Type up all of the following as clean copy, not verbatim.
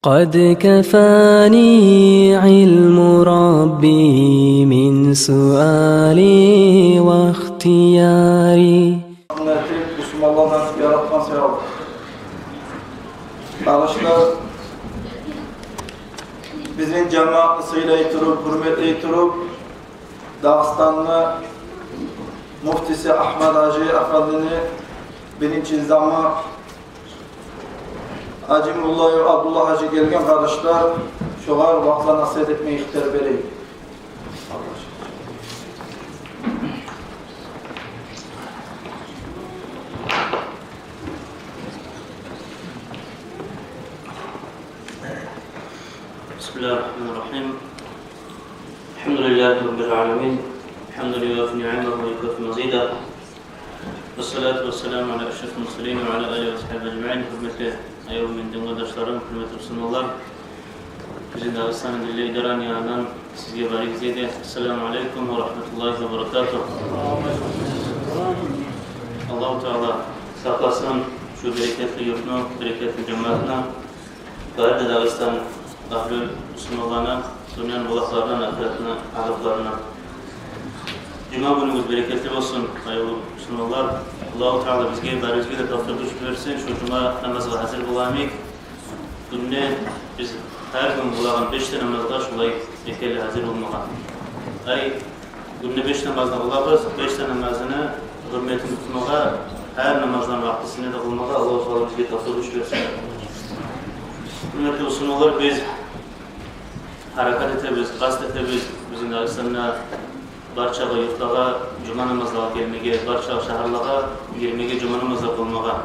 قد كفاني علم ربي من سؤالي واختياري. Müslümanlardan yaratkan sevabı. Arkadaşlar, bizim cemaatisiyle eğitirip, hürmetle eğitirip, Dağıstanlı Muftisi Ahmet Hacı Efendi'ni birinci zamı Hacimullah ve Abdullah Hacı gelgen kardeşler şoğar vakla nasihat etmeye ihtiyar vereyim. Bismillahirrahmanirrahim. Elhamdülillahi Rabbil alemin. Elhamdülillahi ni'amahu ve yukafı mazida. Vessalatu vesselamu ala eşrefil murselin ve ala alihi ve sahbihi ecmaîn. Hürmetli ayyuhum dindaşlarım, hürmetli Müslümanlar. Bizim Dağıstan'ın Dille İdaran yanından sizge barik ziyade. Esselamu aleyküm ve rahmetullahi ve berekatuhu. Allah-u Teala saklasın şu bereketli yurtunu, bereketli cemaatini. Gayrı Dağıstan ahlül Müslümanlarına, dünyanın bulaklarından, ahiretine, azaplarına. Cuma günümüz bereketli olsun hayırlı Müslümanlar. Allah-u Teala bizge de tavsiye versin. Şu cuma namazına hazır bulamik. Günde biz her gün bulağın 5 namazda şulay ekeli hazır olmağa. Ay günde 5 namazda bulağız, 5 namazını hürmetini tutmağa, her namazdan vaktisini de bulmağa Allah-u Teala bizge tavsiye versin. Hürmetli Müslümanlar, biz harakat etemiz, kast etemiz, bizim Dağıstan'da barça yurtlara cuma namazına gelmege, barça şehirlara gelmege cuma namazına bulmağa.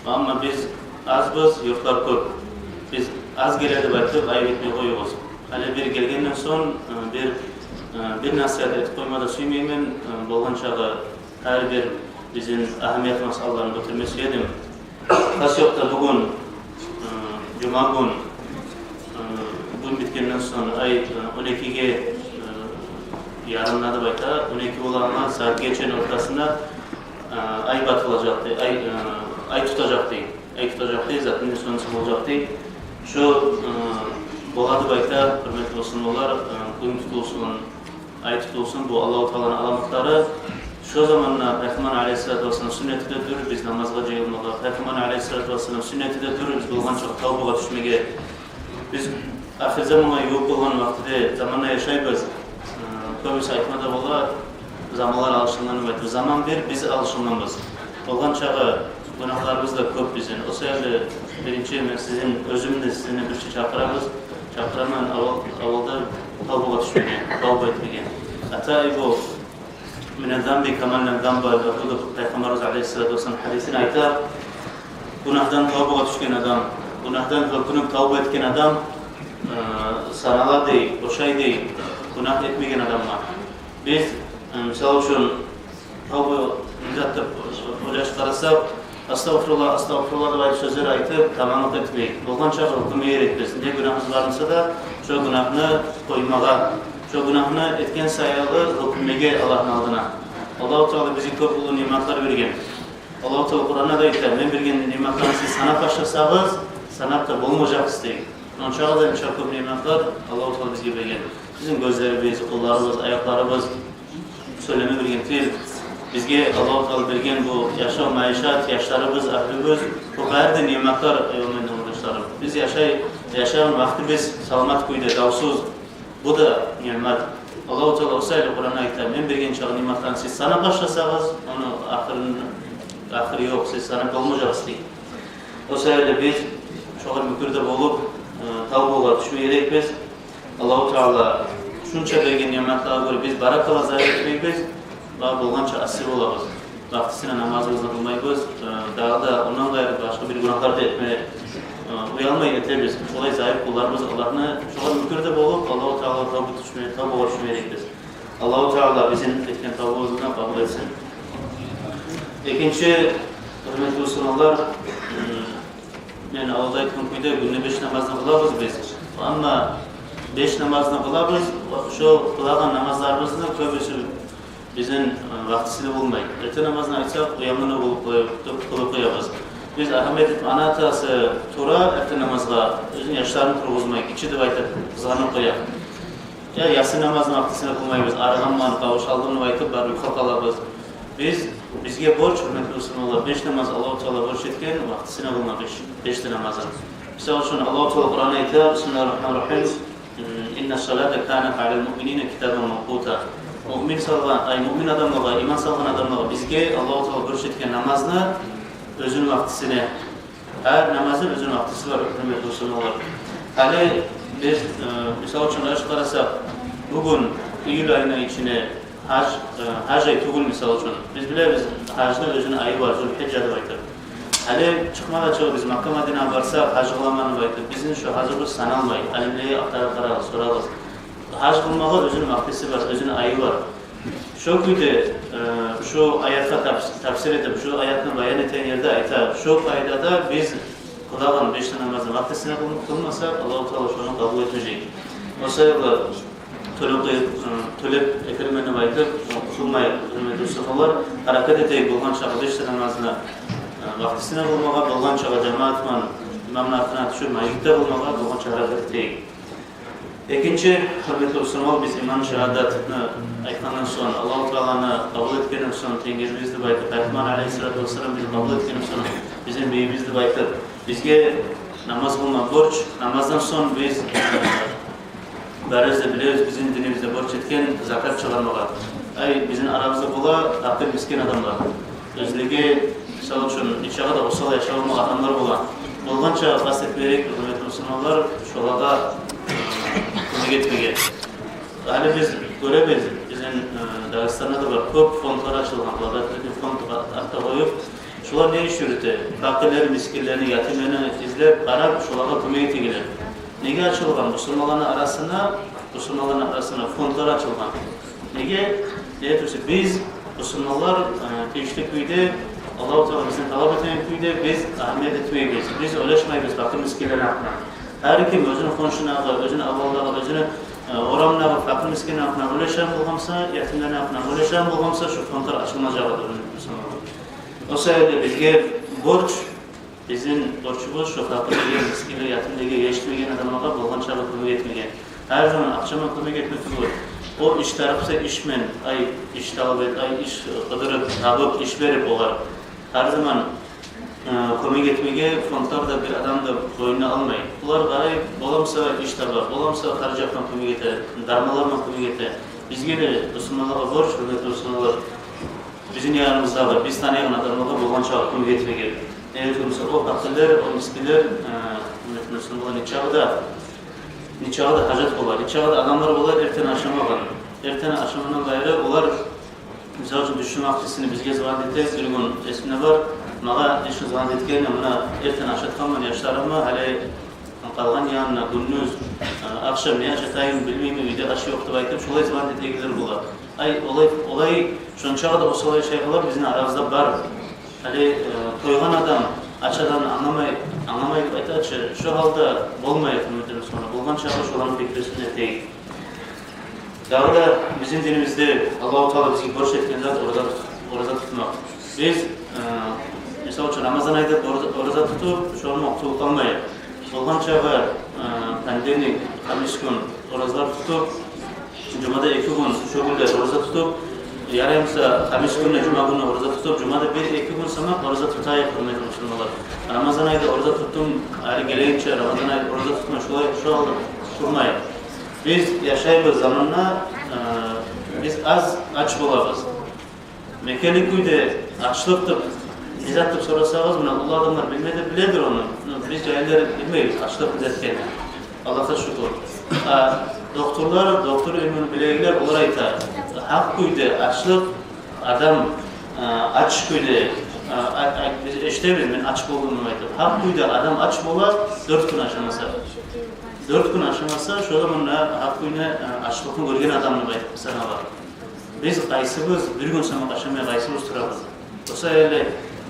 Ama biz azbız, yurtlar köp. Biz az geledi baktık, ayıp etmeye koyuyoruz. Hele bir gelgenden son bir nasihat etip koymada süymeymen, bolğan çağı her bir bizim ahemiyet masalalarını götürmesi yedim. Kas yokta bugün cuma gün bitkenden sonra ay 12'ge yarınladı bayta 12 olanlar saat geçen ortasında ay batılacaktı, ay tutacaktı. Ay tutacaktı, zaten sonucu olacaktı. Şu boladı bayta hürmetli Müslümanlar, gün tutulsun, ay tutulsun, bu Allah-u Teala'nın alametleri. Şu zamanla Peygamber Aleyhisselatü Vesselam sünnetidir, biz namazga cayılmağa. Peygamber Aleyhisselatü Vesselam sünnetidir, biz bulğan çok tavbuğa düşmege. Biz ahir zamana yok olan vaktide zamanla yaşayız. Kömüsü aytmada bola zamanlar alışınlanı var. Zaman bir, biz alışınlanmaz. Olğan çağı günahlarımız da köp bizim. O sebeple birinci sizin özümde sizinle bir şey çakıramız. Çakıraman avalda tavbuğa düşmege, tavbuğa etmege. Hatta bu Minel-Zambi kamal zamba ve bu Peygamberimiz Aleyhisselatü Vesselam hadisini aytar. Günahdan tavbuğa düşken adam, günahdan hükünüp tavbu etken adam sanalar değil, o şey değil, günah etmegen adam var. Biz misal için tavbu nizatta olaş karasak, astagfirullah, astagfirullah da sözler aytıp tamamlık etmeyi. Olğan çağı hükümü yer etmesin. Ne günahımız varsa da şu günahını koymağa, şu günahını etken sayalı hükümege Allah'ın adına. Allah-u Teala bizi köp ulu nimetler vergen. Allah-u Teala Kur'an'a da aytar, men bergen nimetlerini siz sanat başlasanız, sanat da bulmayacak isteyin. Onun çağı da çok köp nimetler Allah-u Teala bizge bergen. Bizim gözlerimiz, kollarımız, ayaklarımız, söyleme bergen fil. Bizge Allah-u Teala bergen bu yaşam, maişat, yaşlarımız, ahlimiz, bu kadar da nimetler eyvallah arkadaşlarım. Biz yaşayan vakti biz salamat kuyda, davsuz. Bu da nimet. Allah-u Teala olsaydı Kur'an'a aytar, men bergen çağı nimetlerini siz sana başlasanız, onu ahırı yok, siz sana olmayacaksınız. O sebeple biz çoğun mükürde bulup tavbuğa düşmeyerek biz Allah-u Teala şunca bergen nimetlerine göre biz barakala zahir etmeyik ve bulğança asir olabız. Vaktisine namazımızda bulmayız, daha da ondan gayrı başka bir günahlar da etmeye uyanmayı yeteriz. Olay zahir kullarımız Allah'ını çoğun mükürde bulup Allah-u Teala tavbuğa düşmeyerek biz. Allah-u Teala bizim etken tavbuğumuzdan kabul etsin. İkinci, hürmetli Müslümanlar, yani Allah'da etkin kuyda günde 5 namazını kılabız biz. Ama 5 namazını kılabız, şu kılağın namazlarımızın köbüsü bizim vaktisini bulmayın. Ertesi namazını açsak, uyanını kılıp koyabız. Biz Ahmet etip ana atası tura erten namazga özün yaşlarını turguzmayık, içi de aytıp kızganıp koyak. Ya yatsı namazın vaktisine kılmayız, arıganman, kavuşaldığını aytıp bar yukarı kalabız. Bizge borç, hürmetli Müslümanlar, 5 namaz Allah-u Teala borç etken vaktisine kılma 5 namazın. Misal için Allah-u Teala Kur'an ayeti, Bismillahirrahmanirrahim. İnne salate kânet alel mu'minine kitaben mevkuta. Mümin adamlara, iman salgan adamlara bizge Allah-u Teala borç etken namazını özün vaktisine, her namazın özün vaktisi var, hürmetli Müslümanlar. Hali biz misal için aşk arasak, bugün Eylül ayına içine hac ayı tugul misal için. Biz biliriz, hacda özün ayı var, Zülhicce'de baytır. Hali çıkmadan çoğu biz Makka Medine'ye varsak hac kılamanı baytır. Bizim şu hacımız sanalmayı, alimliği aktarı sorarız. Hac kılmağa özün vaktisi var, özün ayı var. Şu güde, şu ayatta tafsir edip, şu ayatını bayan eten yerde ayta, şu faydada biz kılağın 5 namazın vaktisine kılmasak Allah-u Teala şunu kabul etmeyecek. O sayıda tölep ekrimeni baytır, kılmayıp, hürmetli Müslümanlar, hareket eteyip bulgan çağı 5 namazına vaktisine kılmağa, bulgan çağı cemaatman, imamın altına düşür, mayıkta kılmağa, bulgan çağı hareket eteyip. İkinci, hürmetli Müslümanlar, biz iman şehadatını aytkandan sonra, Allah-u Teala'nı kabul etkenin sonra, tengizimizde baytır, Peygamber Aleyhisselatü Vesselam bizi kabul etkenin sonra, bizim beyimizde baytır. Bizge namaz kılma borç, namazdan sonra biz barızda biliyoruz, bizim dinimizde borç etken zakat çıkarmağa. Bizim aramızda bula, akıl miskin adamlar. Özlüge, misal için, içağa da osala yaşamak adamlar bula. Olgança bahsetmeyerek, hürmetli Müslümanlar, şolaga kömek etmeye. Hali biz göremeyiz, bizim Dağıstan'da da var, köp fondlar açılgan, fond akta koyup, şular ne iş yürütü? Fakirleri, miskinlerini, yatimlerini izlep, arap şolaga kömek etkiler. Nege açılgan? Müslümanların arasına fondlar açılgan. Nege? Biz Müslümanlar teşvik köyde, Allah-u Teala bizim talep eten köyde biz ahmet etmeyiz. Biz ulaşmayız fakir miskinlerin hakkına. Her kim özünü konuşunağı, özünü avallağı, özünü oramnağı, fakir miskinlerin hakkına ulaşan bulgamsa, yatimlerin hakkına ulaşan bulgamsa şu fondlar açılmacağıdır Müslümanlar. O sayede bizge borç, bizim borçumuz şu fakirliğe, miskinliğe, yatimliğe, geçmeyen adamlara bulgan çabuk kömek etmegen. Her zaman akşama kömek etmek zor. O iş tarafsa işmen, iş talep et, iş kıdırıp, tabıp, iş verip olar. Her zaman kömek etmege fondlar da bir adam da boynuna almayın. Bunlar garip, olamsa iş tabak, olamsa harcaktan kömek ete, darmalarla kömek ete. Bizge de Müslümanlara borç, hürmetli Müslümanlar. Bizim yanımızda var, biz tanıyan adamlara bulgan çabuk kömek etmege. Evet, o fakirler, o miskinler, Müslümanlar niçağı da hacet olar. Niçağı da adamlar olar, erten aşama var. Erten aşamanın gayrı olar, misal için düşün vaktisini bizge zvandetek, bir gün resmine var. Mağa düşün zvandetken, buna erten aşat kalman yaşlarıma, hali kalgan yanına, gündüz, akşam ne aşatayım bilmeyeyim, bir de aşı yoktu baytım, şolay zvandetekler bular. Olay, şunçağı da o solay şeyler bizim aramızda var. Hali toygan adam açadan anlamayıp aytaçı şu halda olmayıp ümidimiz sonra bulgan çağı şolanın fikresine değil. Daha da bizim dinimizde Allah-u Teala bizi borç etkenler orada tutmak. Biz misal için Ramazan ayda orada tutup şunu oktuğu kalmayıp bulgan çağı pandemik, kamis gün oradalar tutup Cuma'da 2 gün şu günde orada tutup yarayımsa Hamis gününe, Cuma gününe orada tutup, Cuma'da 1-2 gün samak orada tutayıp hürmetli Müslümanlar. Ramazan ayda orada tuttum, ayrı geleyince Ramazan ayda orada tutma, şu halde tutmayıp. Biz yaşayıp zamanla, biz az aç olabız. Mekke'li köyde açlıktır, biz atıp sorasağız, Allah adamlar bilmedi, biledir onu. Biz cahiller bilmeyiz, açlık bizetken. Allah'a şükür. Doktor ilmini bileygiler olur ayta. Hak köyde açlık, adam aç köyde, biz eşteyiz, ben aç olduğumu aytım. Hak köyde adam aç bolar, 4 gün aşamasa. 4 gün aşamasa, şöyle bununla hak köyde açlıkını görgen adamını aytım sana var. Biz qaysımız, bir gün samak aşamaya qaysımız turabız. Osa öyle,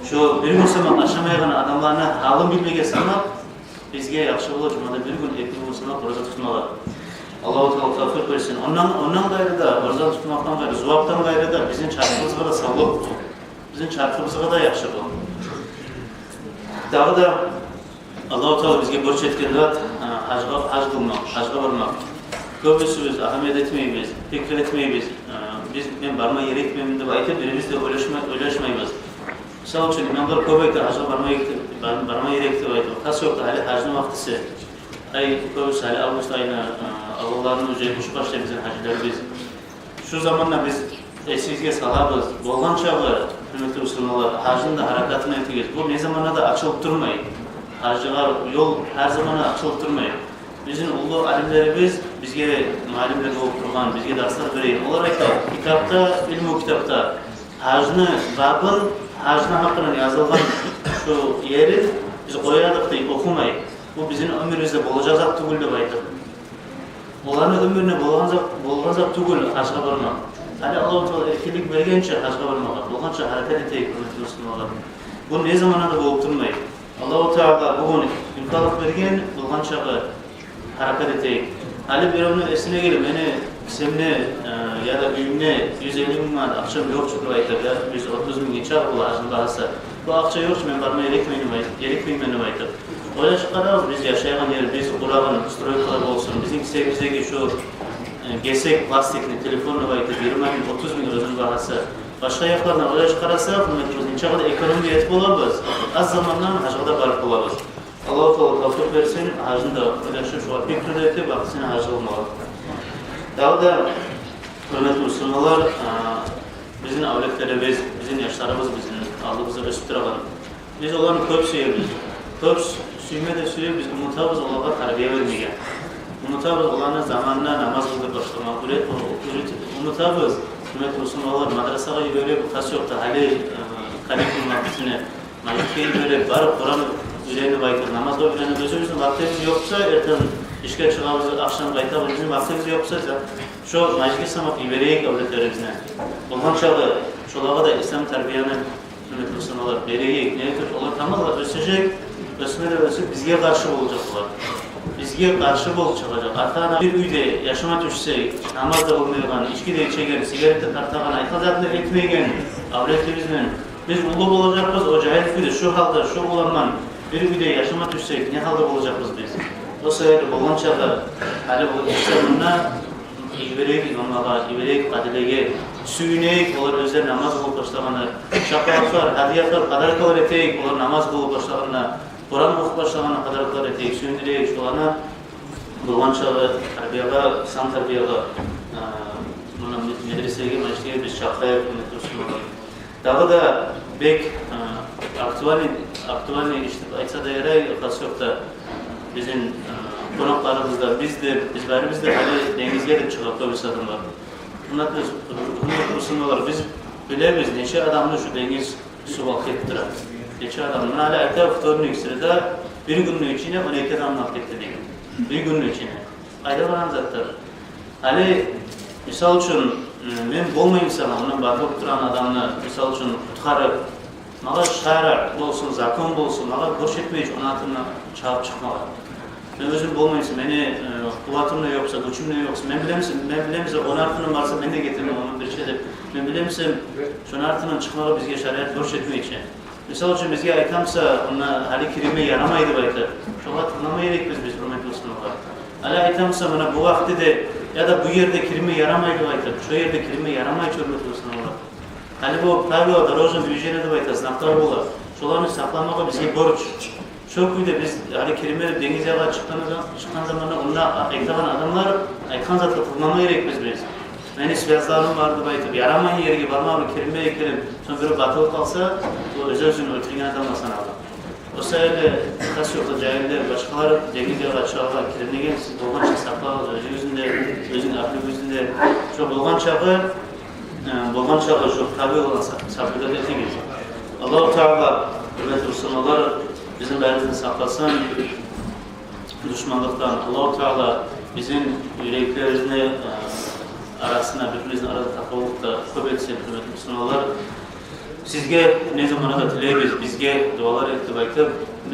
şu bir gün samak aşamayan adamlarına halın bilmege samak, bizge yaxşı olur, Cuma'da bir gün, 2 gün samak orada tutmalar. Allah-u Teala tevfik versin. Ondan gayrı da, orada tutmaktan gayrı, zuvaptan gayrı da bizim çarpımızga da sağlık bu. Bizim çarpımızga da yaxşı bu. Dağı da Allah-u Teala bizge borç etken zat hac kılmak, hacga varmak. Köpüsü biz ahmet etmeyimiz, fikir etmeyimiz. Biz men barma yere etmeyim dep aytıp birimiz de oylaşmayız. Misal üçün imamlar köpekte hacga barma yere etip aytıp. Kas yoktu hali hacın vaktısı. Ay köpüsü hali Ağustos ayına Allah'ın üzeri kuş başlayımızın hacıları biz. Şu zamanla biz esizge salabız, bolgan çağı, hürmetli Müslümanlar, hacın da harekatını etigiz. Bu ne zamana da açılıp durmayın. Hacılar yol her zamana açılıp durmayın. Bizim ulu alimlerimiz bizge malimler olup durgan, bizge dersler vereyim. Olarak da kitapta, ilmi kitapta hacını, babın, hacına hakkında yazılgan şu yeri biz koyadık deyip okumayın. Bu bizim ömrümüzde bolacak zat tugul dep aytıp. Onların ömrüne bolgan zat tugul hacga barmak. Hani Allah-u Teala erkinlik vergençe hacga barmak, bolgança hareket eteyik hürmetli Müslümanlar. Bu ne zamana da bolup durmayın. Allah-u Teala bugün imkanlık vergen, bolgança hareket eteyik. Hali bir onu esine gelip, beni kisemne ya da büyümne 150 bin manat akşam yok çıkıp aytıp ya 130 bin geçer bu hacın bahası. Bu akça yok ki ben barmaya gerekmeyim aytıp. Öyle çıkarız biz yaşayan yer, biz kurağın, stroykalar olsun, bizim sevgimizdeki şu gesek plastikli, telefonla aytıp 20 bin, 30 bin özün bahası. Başka yaklarına öyle çıkarasa, inşallah da ekonomi yetip olabız. Az zamandan hacıda barıp olabız. Allah-u Teala tavsiye versin, hacın da öyle şu an fikri de etip, vaktisine hacı olmalı. Daha da hürmetli Müslümanlar, bizim avletlerimiz, bizim yaşlarımız, bizim aldığımızı ösüttürağın. Biz olanı köp suyuyuz. Köp suyume de suyu biz unutabız Allah'a terbiye vermeyken. Unutabız olanı zamanına namaz kıldır başlamak, unutabız. Hürmetli Müslümanlar, madrasaga böyle bu kas yoktu. Hali kalekul vaktisine, majitkeyi böyle barıp Kur'an üzerine baytır. Namazda öğrenip özümüzün vaktimiz yoksa erten işgal çıkağımız, akşam baytabız. Bizim vaktimiz yoksa şu majitke samak ibereyik avletlerimizine. Olman çağı, şolağa da İslam terbiyanın hürmetli Müslümanlar bereyik, neydir? Onlar tamamla ösecek, ösmede ösüp bizge karşı olacaklar. Bizge karşı bol çıkacak. Ata-ana bir uyda yaşama düşsek, namazda olmayan, içki de içegen, sigarette tartagan, aytazatını etmeygen, avretlerimizden biz ulu olacakız, o cahil güdü, şu halda, şu olanman bir uyda yaşama düşsek, ne halda olacakız biz? O sebeple olan çağı, hali bu İslam'ına İbereyik imamlığa, İbereyik adilege, süyüneyik, olur özler namaz kılıp başlağına, şapalatlar, hadiyatlar, kadarlıklar eteyik, olur namaz kılıp başlağına, Kur'an okup başlağına kadarlıklar eteyik, süyündireyik, şolana, bulgan çağı, terbiyaga, san terbiyaga, medresege, majliye biz şakaya hürmetli. Dağı da bek, aktuali işte aytsa da yere kası yok da bizim konaklarımızda, bizlerimizde hali dengizge de çıkıp köbüs adamlar. Bunlar da Müslümanlar, biz bilemiz neçe adamını şu dengiz su vakit ettirir. Neçe adamını hala erken fıtörünü iksirde bir günlük içine 12 adamını vakit ettirir. Bir günlük içine. Ayda varan zattır. Hali misal için ben bolmayayım sana, onun bakıp duran adamını misal için tutkarıp mağa şara olsun, zakon olsun, mağa borç etmeyiş onun altına çağıp çıkmalar. Ben özüm bolmayınsın, beni kuvvatımla yoksa, gücümle yoksa, ben bilemizse onun artının varsa ben de getirmem onun bir şeydir. Ben bilemizse şunun artının çıkmağı bizge şariat borç etmeyi için. Misal için bizge aytamsa, ona hali kirime yaramaydı baytı. Şoğa tıklamayerek biz hürmetli Müslümanlar. Hali aytamsa bana bu vakti de ya da bu yerde kirime yaramaydı baytı. Şu yerde kirime yaramaydı hürmetli Müslümanlar. Hali bu pravila, darozun büyüyeceğine de baytı, sınavlar bolar. Şolarını saklamağa bizge borç. Çok kuyda biz hali kelime deniz yağa çıkan zamanında onunla ektaban adamlar aykan zatı tılmama gerek biz. Benim siyaslarım vardı baytıp yaramayın yeri varma abi kelime ekelim. Sonra böyle batılık kalsa o özel özünü ötürgen adamla sanarlar. O sebeple kas yoksa cahiller başkaları deniz yağa çağa kelime gelsin. Bolgan çağı saklar, özün aklı yüzünde çok bolgan çağı çok tabi olan saklıda detiniz. Allah-u Teala hürmetli Müslümanlar bizim berimizden saklasın, düşmanlıktan. Allah-u Teala bizim yüreklerimizin arasına, birbirimizin arada takavlukta köp etsin hürmetli Müslümanlar. Sizge ne zamana da tileyiz, bizge dualar ettik.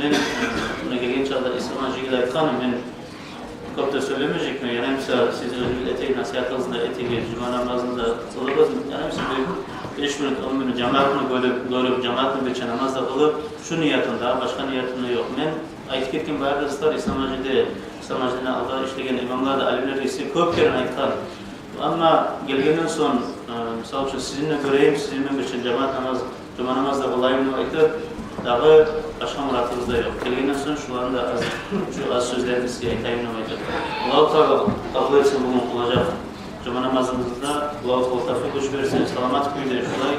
Ben buna gelgen çağda İslam Hacı'yla aytkanım, ben çok da söylemeyecek mi? Yani mesela siz özgür eteği nasihatınızda eteği, cuma namazında kılırız. Yani mesela 5 minut, 10 minut cemaatini görüp, cemaatini geçen namazda kılıp, şu niyetinde, başka niyetinde yok. Ben ayet ketken bayarlıqlar İslam Meclisi'ne Allah işlegen imamlar da alimler ise köp kere aytkan. Ama gelgenden son, misal için sizinle göreyim, sizinle geçen cuma namazda kılayım aytıp, dağı başka muratınızda yok. Gelgenden son şu anda az sözlerini size aytayım aytıp. Allah-u Teala kabul etsin bugün olacak. Cuma namazımızda Allah-u Teala tevfik hoş versin, selamat köyde şulay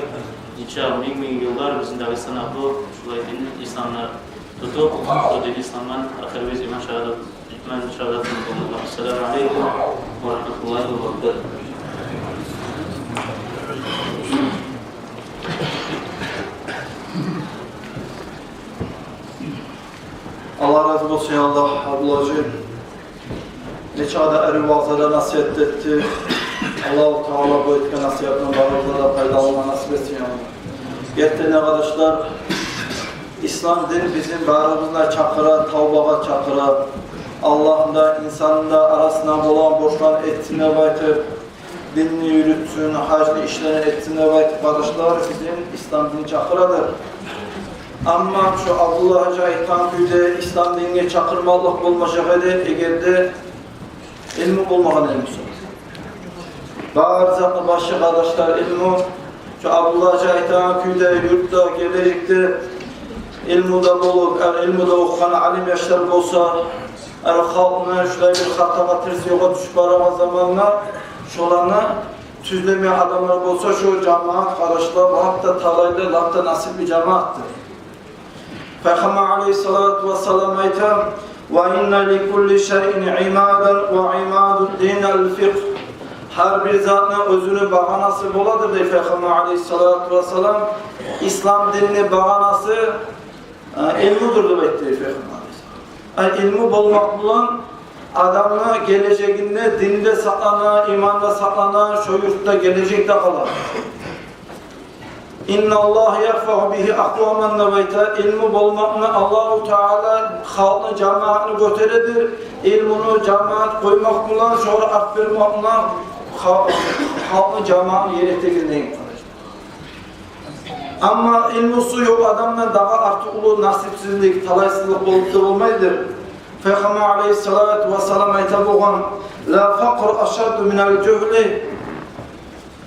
inşallah bin yıllar bizim Dağıstan'a bu şulay dinin İslam'la tutup o dini İslam'dan ahir iman şehadatını bulunmak. Selamun Aleyküm ve Rahmetullahi ve Berekatuhu. Allah razı olsun ya Allah, ablacığım. Ne çağda eri vaazada nasihat etti. Allah-u Teala bu etken nasihatından bağırıklara faydalanma nasip etsin ya Allah. Yettene arkadaşlar, İslam din bizim bağrımızda çakıra, tavbağa çakıra. Allah'ın da insanın da arasına olan boşlar ettiğine baytıp, dinini yürütsün, hacını işlerini ettiğine baytıp arkadaşlar bizim İslam dini çakıradır. Ama şu Abdullah Hacı Aytan köyde İslam dinine çakırmalık bulmayacak ede, egerde ilmi bulmağın ilmisi. Bağırzaklı başı kardeşler ilmi, şu Abdullah Hacı Aytan köyde, yurtta, gelecekte ilmi de bulup, ilmi de okuyan alim yaşlar olsa, halkına şöyle bir hatama tırsı yola düşüp arama zamanına, şolarına tüzlemeyen adamlar olsa şu cemaat kardeşler, hatta talaylı, hatta nasip bir cemaattır. Peygamber aleyhissalatu vesselam aytan وَاِنَّ لِكُلِّ شَيْءٍ عِمَادًا وَعِمَادُ الدِّينَ الْفِقْهِ Her bir zatına özünü bağanası boladır diye Peygamber aleyhissalatu vesselam İslam dinini bağanası ilmidir demektir Peygamber aleyhissalatu. İlmi bulmak bulan adamına geleceğinde dinde saklanan, imanda saklanan, şu yurtta gelecekte kalan. İnna Allah yerfa'u bihi akvamen nebeyte ilmi bulmakla Allah-u Teala halkını, cemaatini götüredir. İlmini cemaat koymak bulan, sonra art vermakla halkını, cemaatini yerine girmeyin. Ama ilmusu yok adamdan daha artık ulu nasipsizlik, talaysızlık olup da olmayıdır. Peygamber aleyhissalatu vesselam aytabuğan la fakr aşaddu minel cühli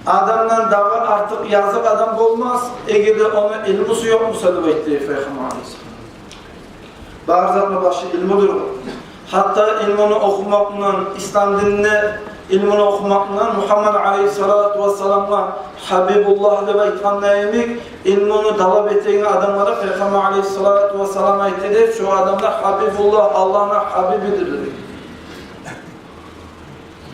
adamdan daha artık yazık adam olmaz. Eğer onun ilmusu yok mu sadık etti Peygamber aleyhissalatu. Bağırzaklı başı ilmidir. Hatta ilmini okumakla, İslam dinine ilmini okumakla Muhammed aleyhissalatu vesselam'la Habibullah ile baytman neyimik ilmini talep ettiğin adamlara Peygamber aleyhissalatu vesselam'a ettirir. Şu adamlar Habibullah, Allah'ın Habibidir dedi.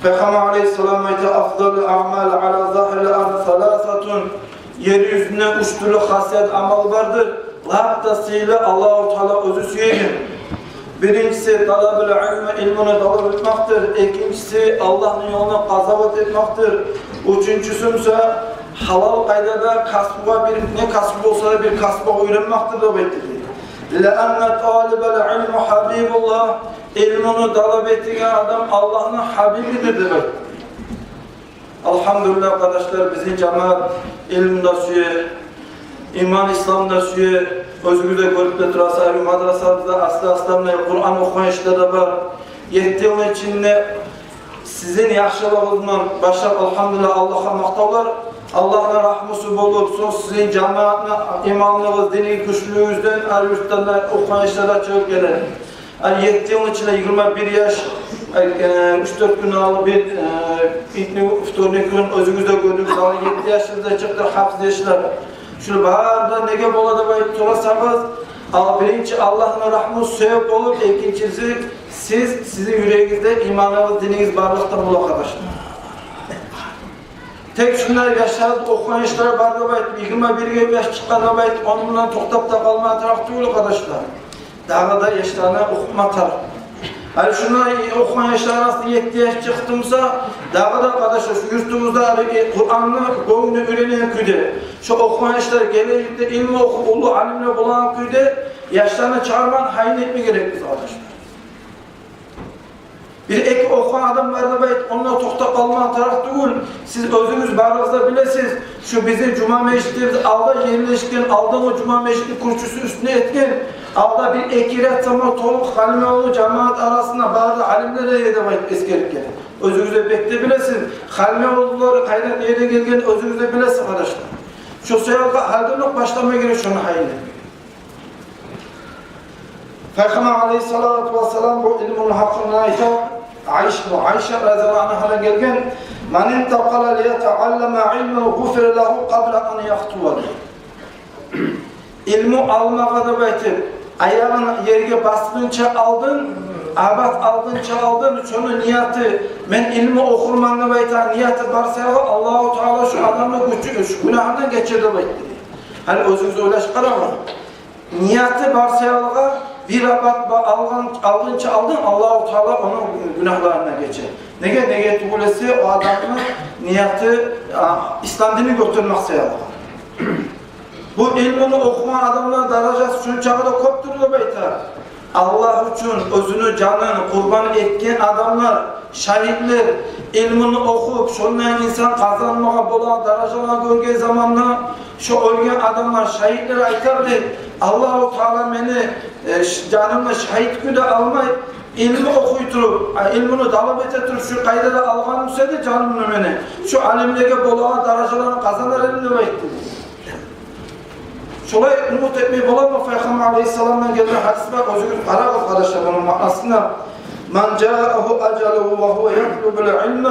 Peygamber aleyhissalama ite afdalı a'mal ala zahiril ard salasatun yeryüzünde üç türlü hasiyet amal vardır. Lahtasıyla Allah-u Teala özü süyeyin. Birincisi talabül ilmi ilmini talep etmektir. İkincisi Allah'ın yoluna kazavat etmektir. Üçüncüsü ise halal kaydada kasbuğa ne kasbu olsa da bir kasbuğa öğrenmektir de bekliyor. لَأَنَّ طَالِبَ الْعِلْمُ حَبِيبُ اللّٰهِ İlmini talep ettiği adam Allah'ın Habibidir demek. Elhamdülillah arkadaşlar bizim cemaat ilminde süye, iman İslam'da süye, özgürde görüp de turasa, madrasamızda aslı Kur'an okuyan işleri de var. 7 yıl içinde sizin yaşlılığınızdan başlar elhamdülillah Allah'a maktavlar. Allah'ın rahmusu bolup, sizin cemaatine, imanlığınız, dini güçlüğünüzden, yurttan okuyan işlere çok gelir. 7 yıl içinde 21 yaş, 3-4 gün alı bir iftornik gün özünüzde gördük, 7 yaşınızda çıktı hafız yaşlar. Şunu bağırda nege bolada bayıp sorasanız, birinci Allah'ın rahmusu sebep olup, ikincisi sizin yüreğinizde imanınız, dininiz varlıkta bul arkadaşlar. Tek şunlar yaşadık, okuyan işlere barda bayıp, 21 yaş çıkan bayıp, onunla toktap da kalmaya taraf değil arkadaşlar. Daha da yaşlarına okuma taraf. Yani şunlar okuyan yaşlar arasında 7 yaş çıktımsa, daha da arkadaşlar şu yurtumuzda Kur'an'ı boyunu öğrenen köyde, şu okuyan yaşlar gelecekte ilmi okup, ulu alimle bulan köyde, yaşlarını çağırman hain etme gereklidir arkadaşlar. Bir ek okuyan adam vardı bayt, onunla tokta kalman taraf değil. Siz özünüz barınızda bilesiniz. Şu bizi Cuma Meclisi'miz alda yerleşken, alda o Cuma Meclisi kurçusu üstüne etken, alda bir ekiret zaman toluk Halmeoğlu cemaat arasında bazı alimlere de bayt eskerken. Özünüzde bekle bilesiniz. Halmeoğluları kaynak yere gelgen özünüzde bilesiniz arkadaşlar. Şu sayalga halde başlamaya gerek şunu hayli. Peygamber aleyhissalatu vesselam bu ilmin hakkında Ayşe radıyallahu anh'a gelgen "Men intaqala liyeta'allama ilmen gufira lehu qabla an yahtuwa." İlmi almağa da baytip ayağını yerge bastığınca aldın, abat aldınca aldın, şunu niyatı men ilmi okurmanla bayta niyatı barsayağı Allah-u Teala şu adamla şu günahından geçirdi baytı. Hani özünüzü öyle çıkarama. Niyatı barsayağı bir abat aldınca aldın, Allah-u Teala onun günahlarına geçer. Nege tuğulesi o adamın niyatı İslam dini götürmek sayağı. Bu ilmini okuman adamların derecesi şunu çağda kopturdu bayta. Allah için özünü canını kurban etken adamlar, şahitler ilmini okup şundan insan kazanmaya bulan dereceler görgen zamanla şu ölgen adamlar şahitler aytardı. Allah-u Teala beni canımla şahit güde almayıp ilmi okuyturup, ilmini dalap etetirip şu kaydada alğanım söyledi canımla beni. Şu alimlege bulan dereceleri kazanır elimde bayıttı. Şolay umut etmeyi bulan mı Peygamber aleyhisselam'dan gelen hadis var. Özgür para arkadaşlar bunun manasında. "Men ca'ahu ajaluhu ve huve yatlubul ilme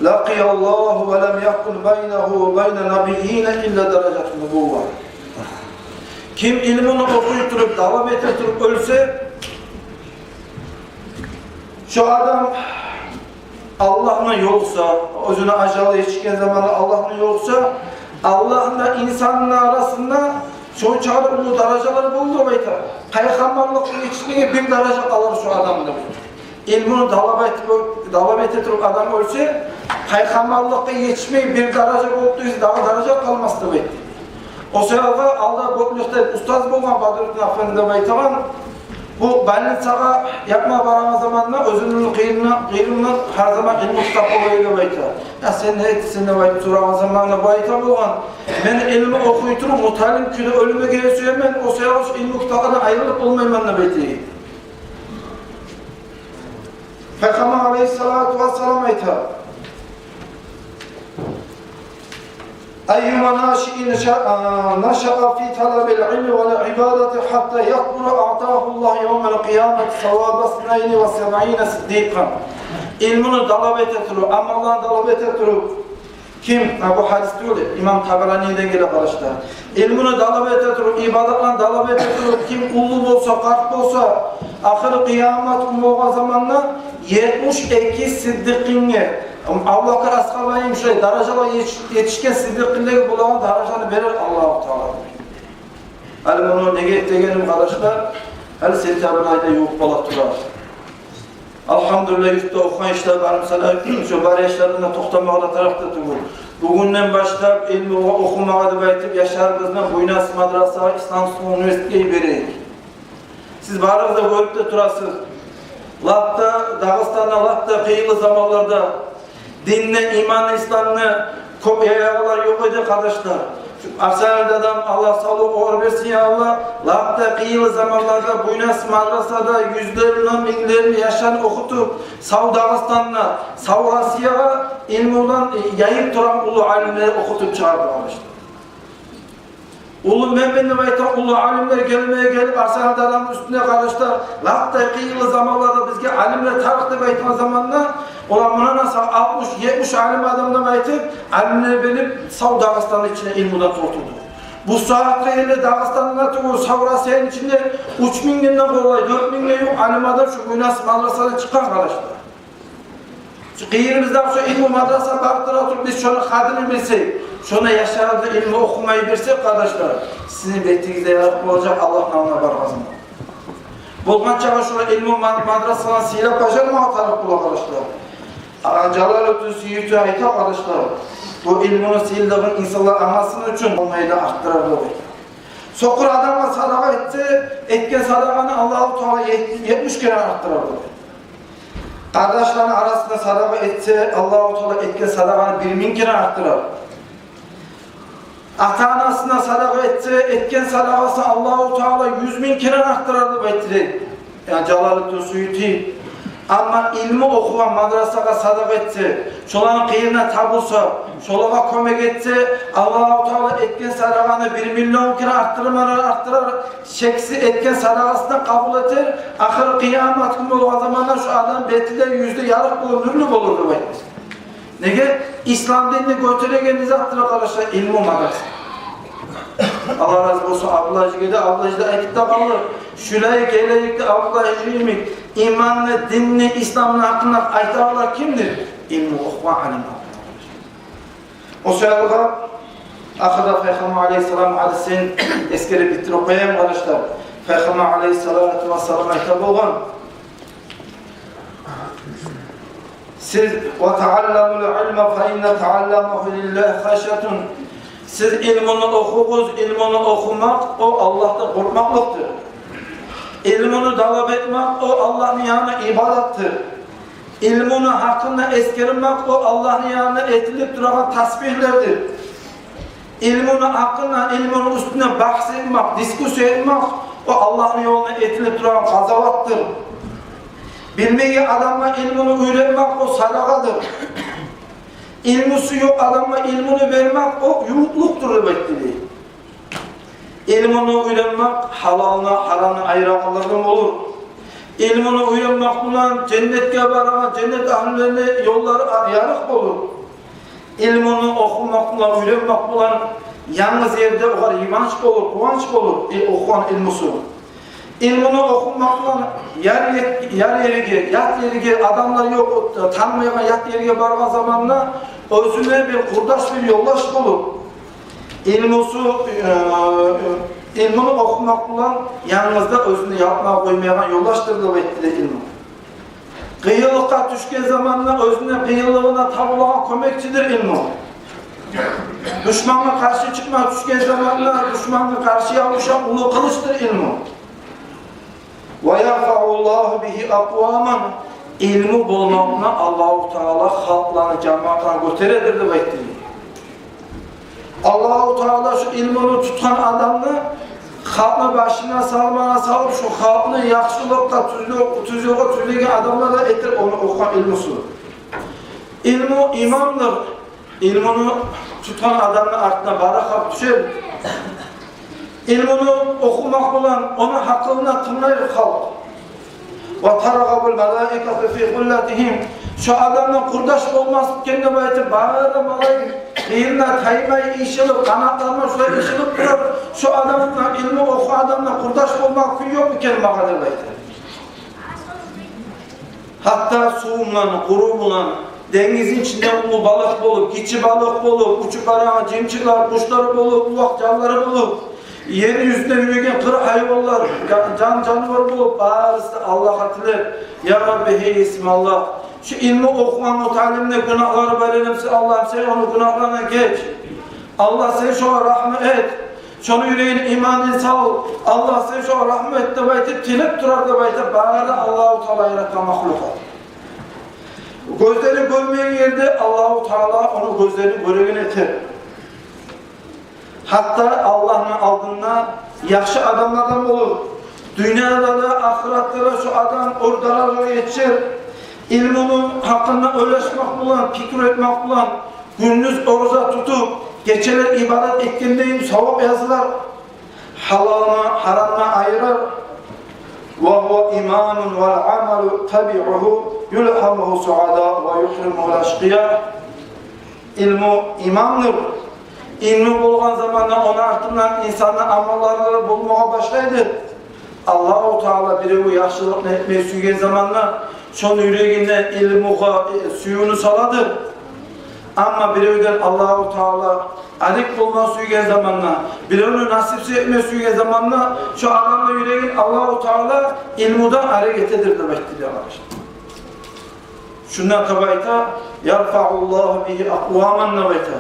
laqiyallahu ve lem yakun beynehu ve beyne nabiyyine illa derecetun nubuvve." Kim ilmini okuyup, davam ettirip ölse, şu adam Allah'ın yoksa, özüne acalı yetişken zamanı Allah'ın yoksa, Allah'la insanın arasında şu çağda ulu dereceleri buldu bayta. Peygamberlik yetişmeye bir derece alır şu adamda. İlmini davam ettirip adam ölse, peygamberlikte yetişmeye bir derece bulduysa daha derece kalmazdı bayta. O sırada Allah boklukta ustaz bulgan Badruttin Efendi'de baytavan, bu belli sağa yapma barama zamanla özünün kıyımına her zaman ilmi kitap olayla bayta. Ya sen ne etsin de bayta soran zamanla bayta bulgan. Ben ilmi okuyturum, mutalim küde ölüme gelesiyor ben o sırada ilmi kitaplardan ayrılıp olmayayım ben de bayta. Peygamber aleyhissalatu vesselam bayta. أيما ناشئ نشأ في طلب العلم والعبادة حتى يكبر أعطاه الله يوم القيامة ثواب 72 صديقا. İlmini dalap ettirip, amallarını dalap ettirip, kim? Bu hadis diyor ya, İmam Taberani'den gelen arkadaşlar. İlmini dalap ettirip, ibadetlerini dalap ettirip, kim ulu olsa, kalp olsa, ahir kıyamet umma zamanla 72 siddiqinge Allah'a asgalayım şey, dereceler yetişken siddiqinlegi bulan dereceleri verir Allah-u Teala. Hali bunu nege ettiğenim arkadaşlar, hali sentyabrın yok balak durar. Elhamdülillah yurtta okuyan işler benim sana şu bari işlerinden toxtamağda tarafta durur. Bugünden başlayıp ilmi okumağa da baytip yaşarımızdan Buynas Madrasa İslam Üniversiteyi vereyik. Siz barınızda görüp de turasınız. Latta, Dağıstan'da, Latta kıyılı zamanlarda dinle, imanla, İslam'la kopyalar yok idi kardeşler. Arsenal'de adam Allah sağlık uğur versin ya Allah. Latta kıyılı zamanlarda Buynas Madrasa'da yüzlerini, binlerini yaşanı okutup Sav Dağıstan'la, Sav Asya'ya ilmi olan yayıp duran ulu alimleri okutup çağırdı arkadaşlar. Ulu Mehmet'in baytan ulu alimler gelip Arsenal'de adamın üstüne kardeşler. Latta kıyılı zamanlarda bizge alimler tarıktı baytan zamanla olan buna nasıl 60-70 alim adamdan baytıp alimleri belip Sav Dağıstan'ın içine ilmudan tortuldu. Bu saatte ile Dağıstan'ın atı Sav Asya'nın içinde 3.000'den kolay 4.000'den yok alim adam şu Buynas Madrasa'da çıkan arkadaşlar. Şu kıyırımızdan şu ilmi madrasa baktıra oturup biz şunu kadını bilsek, şuna yaşarında ilmi okumayı bilsek kardeşler, sizin bektiğinizde yaratıp olacak Allah namına barmazım. Bolgan çağa şuna ilmi madrasadan silap başarma atarıp bul arkadaşlar. Calalettin Suyuti ayet arkadaşlar, bu ilmini sildiğin insanlar anasının için olmayı da arttırır olur. Sokur adama sadaka etse, etken sadakanı Allah-u Teala 70 kere arttırır olur. Kardeşlerin arasında sadaka etse Allah-u Teala etken sadakanı 1000 kere arttırır. Ata-anasına sadaka etse etken sadakası Allah-u Teala 100.000 kere arttırır betirir. Yani Celalettin Suyuti. Ama ilmi okuyan madrasaka sadaka etse, şolanın kıyına tabulsa, şolaga kömek etse, Allah-u Teala etken sadakanı 1 milyon kere arttırır, şeksi etken sadakasından kabul etir, ahir kıyamet günü olan zamanlar şu adam betide %yarık bulur, nürlük olur. Nege? İslam dinini götüregen izattır arkadaşlar, ilmi madrasa. Allah razı olsun Abdülhacı'da ayette kalır. Şuraya gelecekte Abdülhacı'yı imanlı, dinli, İslam'ın hakkında aytarlar kimdir? İlmi okuwa alim. O sırada ahırda Peygamber Aleyhisselam hadisini eskeri bitirip koyayım arkadaşlar. Peygamber Aleyhisselam ayta bolgan. Siz وَتَعَلَّمُ الْعِلْمَ فَاِنَّ تَعَلَّمَهُ لِلّٰهِ خَشَةٌ. Siz ilmini okuyunuz, ilmini okumak o Allah'tan korkmaklıktır. İlmini talep etmek o Allah'ın yanına ibadettir. İlmini hakkında eskermek o Allah'ın yanına etilip duran tasbihlerdir. İlmini hakkında, ilminin üstüne bahsetmek, diskusyon etmek o Allah'ın yoluna etilip duran gazavattır. Bilmeyi adamla ilmini öğrenmek o sadakadır. İlmisi yok adama ilmini vermek o yumutluktur elbette. İlmini öğrenmek halalına haramına ayıranlardan olur. İlmini öğrenmek bulan cennetke varan cennet ahlilerine yolları yarık olur. İlmini okumak bulan öğrenmek bulan yalnız yerde o kadar imanç olur, kıvanç olur okuyan ilmisi. İlmini okumak bulan yer yeri yat yeri adamlar yok tanımayan yat yeri varma zamanla özüne bir kurdaş bir yoldaş olur. İlmini okumak bulan yanınızda özünü yapmaya koymayan yoldaştır da ettiler ilmi. Kıyılıkta düşken zamanla özüne kıyılığına tabulağa kömekçidir ilmi. Düşmanla karşı çıkmaya düşken zamanla düşmanla karşıya uçan ulu kılıçtır ilmi. وَيَرْفَعُ اللّٰهُ بِهِ اَقْوَامًا. İlmi bulmakla Allah-u Teala halklarını cemaatına götüredir de bekliyor. Allah-u Teala şu ilmini tutan adamını halkını başına salıp şu halkını yakışılıkla tüzüğe adamlara etir onu okuyan ilmisi. İlmi imamdır. İlmini tutan adamın ardına barakap düşer. İlmini okumak olan onun hakkında tınlayır halk. وَتَرَغَبُ الْمَلَائِكَةُ فِي قُلَّتِهِمْ. Şu adamla kurdaş olmaz kendi bayatı bağırı malayı birine kaymayı işilip kanatlarına şöyle işilip durur. Şu adamla ilmi oku adamla kurdaş olmak yok mu kelime kadar bayatı. Hatta suğumla, kurumla denizin içinde ulu balık bulup, keçi balık bulup, uçup arayan cimçiler, kuşları bulup, ufak canları bulup yeryüzünde yürüyen kır hayvanlar, canlılar bulup bağırırsa Allah hatırlar. Ya Rabbi hey ismi Allah. Şu ilmi okuyan o talimle günahları verelimse Allah'ım sen onu günahlarına geç. Allah sen şuna rahmet et. Şunu yüreğine imanını sal. Allah sen şuna rahmet et de baytı, tilip durar da baytı, bağırır Allah-u Teala yaratan mahlukat. Gözleri görmeyen yerde Allah-u Teala onu gözlerini göregen eter. Hatta Allah'ın aldığında yakşı adamlardan olur. Dünyada da ahirette de şu adam oradalara geçer. İlminin hakkında öğreşmek bulan, fikir etmek bulan, gündüz oruza tutup, geceler ibadet ettiğindeyim, sevap yazılar, halalına, haramına ayırır. وَهُوَ اِمَانٌ وَالْعَمَلُ تَبِعُهُ يُلْحَمُهُ سُعَدَى وَيُحْرِمُهُ الْاَشْقِيَا. İlmi imamdır. İlmi bulgan zamanla onun ardından insanın amallarını bulmaya başlaydı. Allah-u Teala biri yaxşılıkla etmeyi suygen zamanla şonun yüreğinden ilmi suyunu saladır. Ama biriden Allah-u Teala adik bulma suygen zamanla, birini nasipsiz etmeyi suygen zamanla şu adamla yüreğin Allah-u Teala ilmudan hareketidir demektir arkadaşlar. Şundan tabayta yarfa'ullahu bihi akvaman navayta.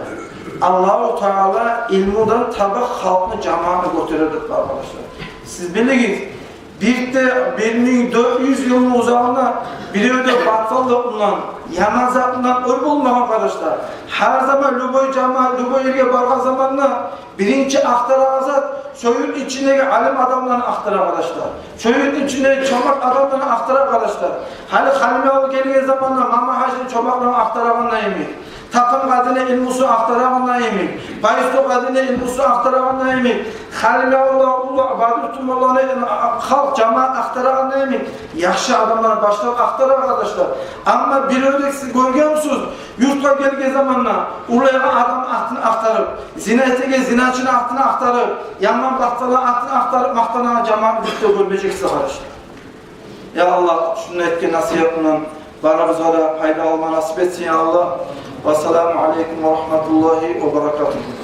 Allah-u Teala ilmudan tabak halkını cemaatine götürürdük arkadaşlar. Siz biliniz, birde 1400 yılın uzağına bir öde battallıkla, yamazatla öl bulmak arkadaşlar. Her zaman Luboy cama, Luboy ilge barga zamanla birinci ahtara azat, soyun içindeki alim adamlarını ahtara arkadaşlar. Soyun içindeki çomak adamlarını ahtara arkadaşlar. Hali Halime Alı geldiği zamanla Mama Hacı'nın çomaklarını ahtaravanla emin. Takım kadine ilmusu ahtaravanla emin. Bayısto kadine ilmusu ahtaravanla emin. Halime Alı, Badur Tumoğlu'nu halk, cemaat ahtaravanla emin. Yaşlı adamlar başlar ahtara arkadaşlar. Ama bir ödeksi görüyor musunuz? Yurtla geldiği zamanla ulayağa adam ahtını aktarıp, zina etege zinacını ahtını aktarıp, yandan baktala ahtını aktarıp, mahtana cemaat birlikte görmeyeceksiniz arkadaşlar. Ya Allah şunun etki nasihatından barımıza da fayda alma nasip etsin ya Allah. Vesselamu aleyküm ve rahmetullahi ve berekatuhu.